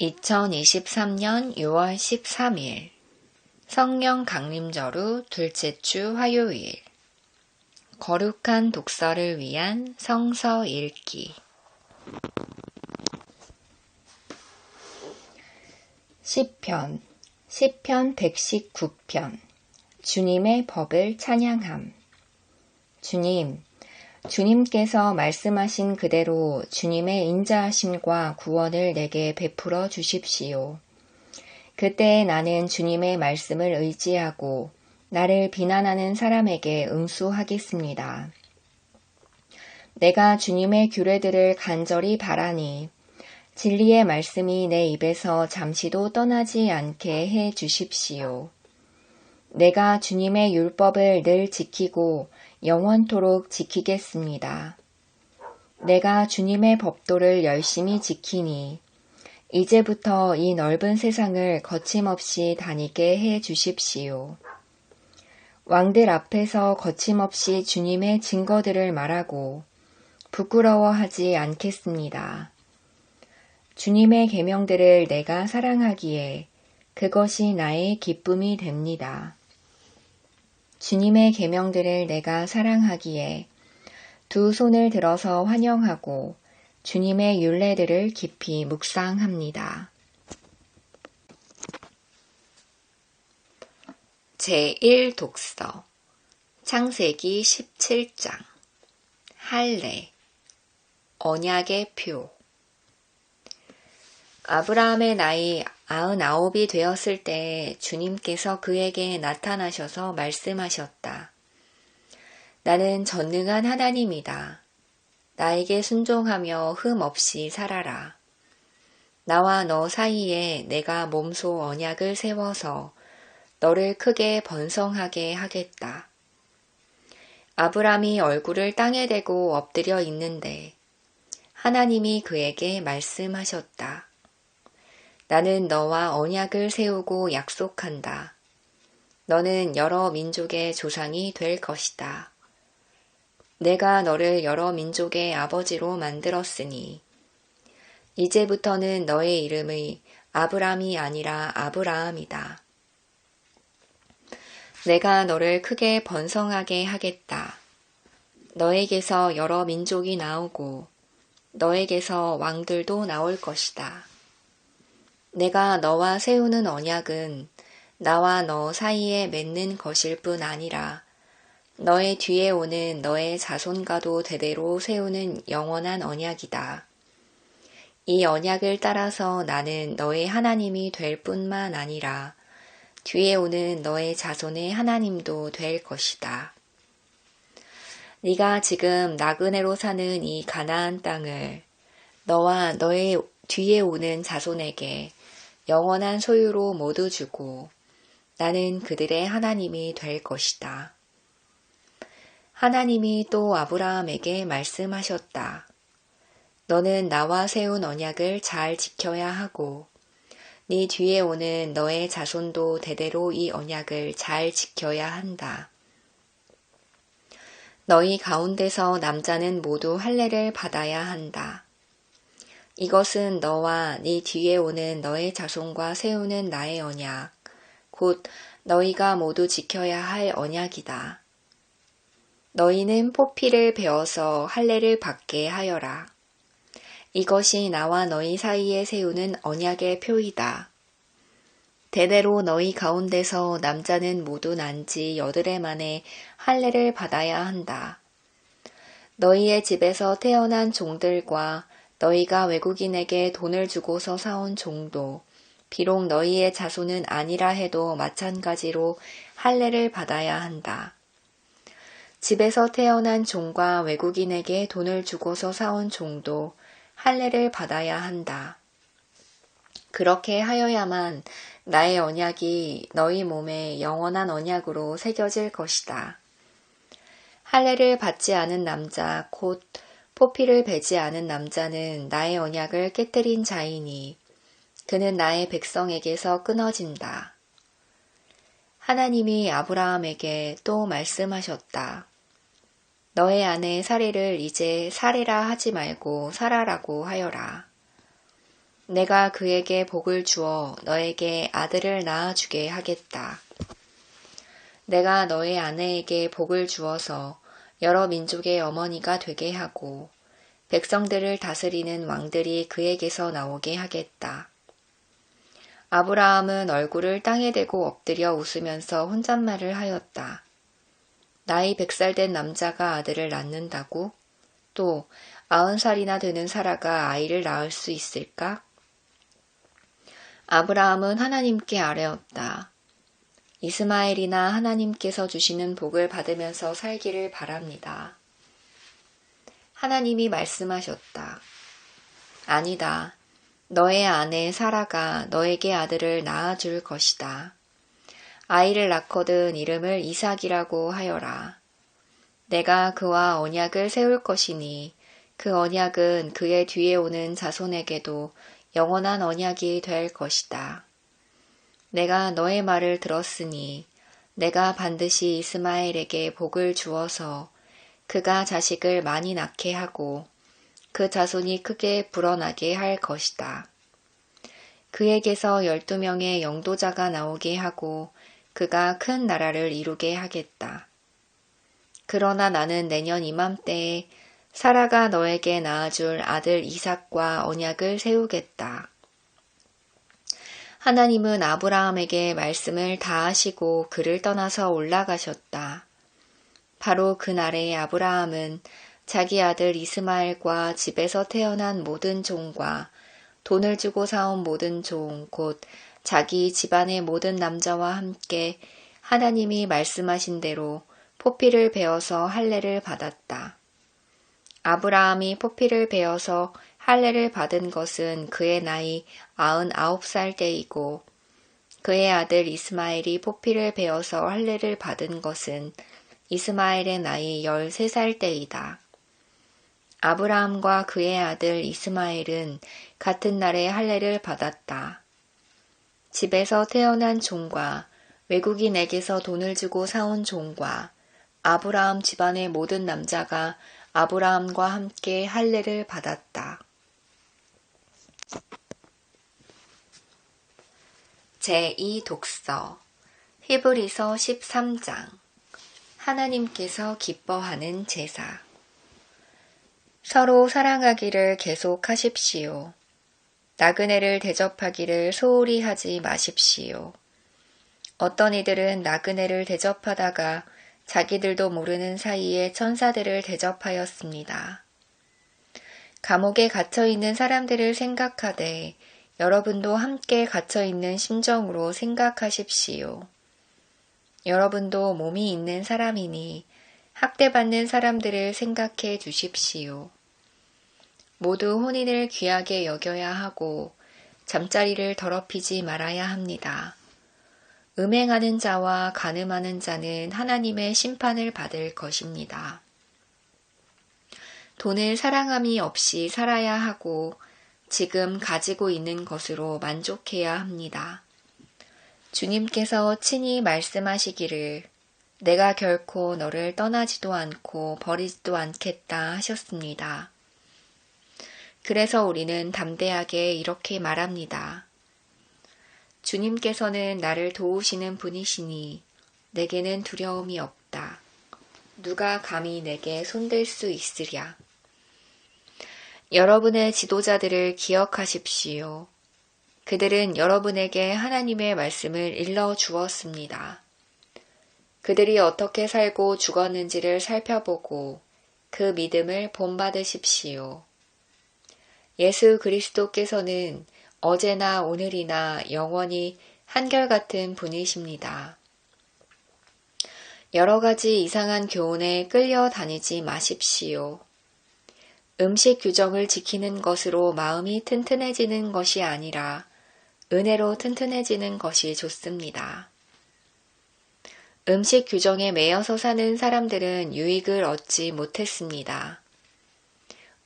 2023년 6월 13일 성령 강림절후 둘째 주 화요일 거룩한 독서를 위한 성서 읽기 시편 119편 주님의 법을 찬양함. 주님께서 말씀하신 그대로 주님의 인자하심과 구원을 내게 베풀어 주십시오. 그때 나는 주님의 말씀을 의지하고 나를 비난하는 사람에게 응수하겠습니다. 내가 주님의 규례들을 간절히 바라니 진리의 말씀이 내 입에서 잠시도 떠나지 않게 해 주십시오. 내가 주님의 율법을 늘 지키고 영원토록 지키겠습니다. 내가 주님의 법도를 열심히 지키니 이제부터 이 넓은 세상을 거침없이 다니게 해 주십시오. 왕들 앞에서 거침없이 주님의 증거들을 말하고 부끄러워하지 않겠습니다. 주님의 계명들을 내가 사랑하기에 그것이 나의 기쁨이 됩니다. 주님의 계명들을 내가 사랑하기에 두 손을 들어서 환영하고 주님의 율례들을 깊이 묵상합니다. 제1독서 창세기 17장 할례 언약의 표 아브라함의 나이 99이 되었을 때 주님께서 그에게 나타나셔서 말씀하셨다. 나는 전능한 하나님이다. 나에게 순종하며 흠 없이 살아라. 나와 너 사이에 내가 몸소 언약을 세워서 너를 크게 번성하게 하겠다. 아브라함이 얼굴을 땅에 대고 엎드려 있는데 하나님이 그에게 말씀하셨다. 나는 너와 언약을 세우고 약속한다. 너는 여러 민족의 조상이 될 것이다. 내가 너를 여러 민족의 아버지로 만들었으니 이제부터는 너의 이름이 아브람이 아니라 아브라함이다. 내가 너를 크게 번성하게 하겠다. 너에게서 여러 민족이 나오고 너에게서 왕들도 나올 것이다. 내가 너와 세우는 언약은 나와 너 사이에 맺는 것일 뿐 아니라 너의 뒤에 오는 너의 자손과도 대대로 세우는 영원한 언약이다. 이 언약을 따라서 나는 너의 하나님이 될 뿐만 아니라 뒤에 오는 너의 자손의 하나님도 될 것이다. 네가 지금 나그네로 사는 이 가나안 땅을 너와 너의 뒤에 오는 자손에게 영원한 소유로 모두 주고 나는 그들의 하나님이 될 것이다. 하나님이 또 아브라함에게 말씀하셨다. 너는 나와 세운 언약을 잘 지켜야 하고 네 뒤에 오는 너의 자손도 대대로 이 언약을 잘 지켜야 한다. 너희 가운데서 남자는 모두 할례를 받아야 한다. 이것은 너와 네 뒤에 오는 너의 자손과 세우는 나의 언약, 곧 너희가 모두 지켜야 할 언약이다. 너희는 포피를 베어서 할례를 받게 하여라. 이것이 나와 너희 사이에 세우는 언약의 표이다. 대대로 너희 가운데서 남자는 모두 난 지 8해 만에 할례를 받아야 한다. 너희의 집에서 태어난 종들과 너희가 외국인에게 돈을 주고서 사온 종도 비록 너희의 자손은 아니라 해도 마찬가지로 할례를 받아야 한다. 집에서 태어난 종과 외국인에게 돈을 주고서 사온 종도 할례를 받아야 한다. 그렇게 하여야만 나의 언약이 너희 몸에 영원한 언약으로 새겨질 것이다. 할례를 받지 않은 남자, 곧 포피를 베지 않은 남자는 나의 언약을 깨뜨린 자이니 그는 나의 백성에게서 끊어진다. 하나님이 아브라함에게 또 말씀하셨다. 너의 아내 사례를 이제 사례라 하지 말고 사라라고 하여라. 내가 그에게 복을 주어 너에게 아들을 낳아주게 하겠다. 내가 너의 아내에게 복을 주어서 여러 민족의 어머니가 되게 하고 백성들을 다스리는 왕들이 그에게서 나오게 하겠다. 아브라함은 얼굴을 땅에 대고 엎드려 웃으면서 혼잣말을 하였다. 나이 100살 된 남자가 아들을 낳는다고? 또 90살이나 되는 사라가 아이를 낳을 수 있을까? 아브라함은 하나님께 아뢰었다. 이스마엘이나 하나님께서 주시는 복을 받으면서 살기를 바랍니다. 하나님이 말씀하셨다. 아니다. 너의 아내 사라가 너에게 아들을 낳아줄 것이다. 아이를 낳거든 이름을 이삭이라고 하여라. 내가 그와 언약을 세울 것이니 그 언약은 그의 뒤에 오는 자손에게도 영원한 언약이 될 것이다. 내가 너의 말을 들었으니 내가 반드시 이스마엘에게 복을 주어서 그가 자식을 많이 낳게 하고 그 자손이 크게 불어나게 할 것이다. 그에게서 12명의 영도자가 나오게 하고 그가 큰 나라를 이루게 하겠다. 그러나 나는 내년 이맘때에 사라가 너에게 낳아줄 아들 이삭과 언약을 세우겠다. 하나님은 아브라함에게 말씀을 다 하시고 그를 떠나서 올라가셨다. 바로 그날에 아브라함은 자기 아들 이스마엘과 집에서 태어난 모든 종과 돈을 주고 사온 모든 종, 곧 자기 집안의 모든 남자와 함께 하나님이 말씀하신 대로 포피를 베어서 할례를 받았다. 아브라함이 포피를 베어서 할례를 받은 것은 그의 나이 99살 때이고 그의 아들 이스마엘이 포피를 베어서 할례를 받은 것은 이스마엘의 나이 13살 때이다. 아브라함과 그의 아들 이스마엘은 같은 날에 할례를 받았다. 집에서 태어난 종과 외국인에게서 돈을 주고 사온 종과 아브라함 집안의 모든 남자가 아브라함과 함께 할례를 받았다. 제2독서 히브리서 13장 하나님께서 기뻐하는 제사 서로 사랑하기를 계속하십시오. 나그네를 대접하기를 소홀히 하지 마십시오. 어떤 이들은 나그네를 대접하다가 자기들도 모르는 사이에 천사들을 대접하였습니다. 감옥에 갇혀있는 사람들을 생각하되 여러분도 함께 갇혀있는 심정으로 생각하십시오. 여러분도 몸이 있는 사람이니 학대받는 사람들을 생각해 주십시오. 모두 혼인을 귀하게 여겨야 하고 잠자리를 더럽히지 말아야 합니다. 음행하는 자와 간음하는 자는 하나님의 심판을 받을 것입니다. 돈을 사랑함이 없이 살아야 하고 지금 가지고 있는 것으로 만족해야 합니다. 주님께서 친히 말씀하시기를 내가 결코 너를 떠나지도 않고 버리지도 않겠다 하셨습니다. 그래서 우리는 담대하게 이렇게 말합니다. 주님께서는 나를 도우시는 분이시니 내게는 두려움이 없다. 누가 감히 내게 손댈 수 있으랴. 여러분의 지도자들을 기억하십시오. 그들은 여러분에게 하나님의 말씀을 일러 주었습니다. 그들이 어떻게 살고 죽었는지를 살펴보고 그 믿음을 본받으십시오. 예수 그리스도께서는 어제나 오늘이나 영원히 한결같은 분이십니다. 여러 가지 이상한 교훈에 끌려다니지 마십시오. 음식 규정을 지키는 것으로 마음이 튼튼해지는 것이 아니라 은혜로 튼튼해지는 것이 좋습니다. 음식 규정에 매여서 사는 사람들은 유익을 얻지 못했습니다.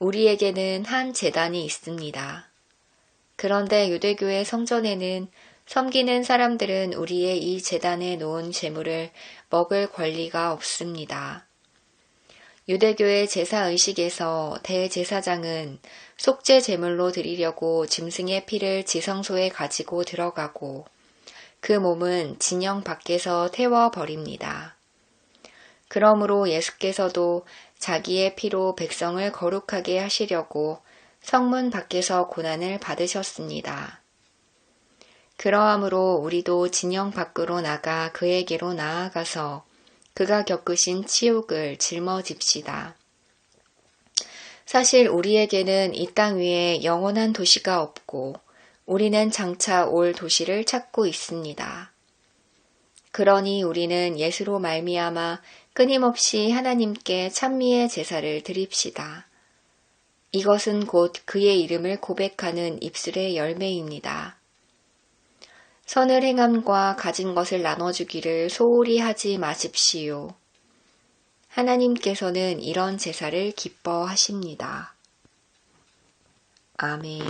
우리에게는 한 제단이 있습니다. 그런데 유대교의 성전에는 섬기는 사람들은 우리의 이 제단에 놓은 제물을 먹을 권리가 없습니다. 유대교의 제사의식에서 대제사장은 속죄 제물로 드리려고 짐승의 피를 지성소에 가지고 들어가고 그 몸은 진영 밖에서 태워버립니다. 그러므로 예수께서도 자기의 피로 백성을 거룩하게 하시려고 성문 밖에서 고난을 받으셨습니다. 그러함으로 우리도 진영 밖으로 나가 그에게로 나아가서 그가 겪으신 치욕을 짊어집시다. 사실 우리에게는 이 땅 위에 영원한 도시가 없고 우리는 장차 올 도시를 찾고 있습니다. 그러니 우리는 예수로 말미암아 끊임없이 하나님께 찬미의 제사를 드립시다. 이것은 곧 그의 이름을 고백하는 입술의 열매입니다. 선을 행함과 가진 것을 나눠주기를 소홀히 하지 마십시오. 하나님께서는 이런 제사를 기뻐하십니다. 아멘.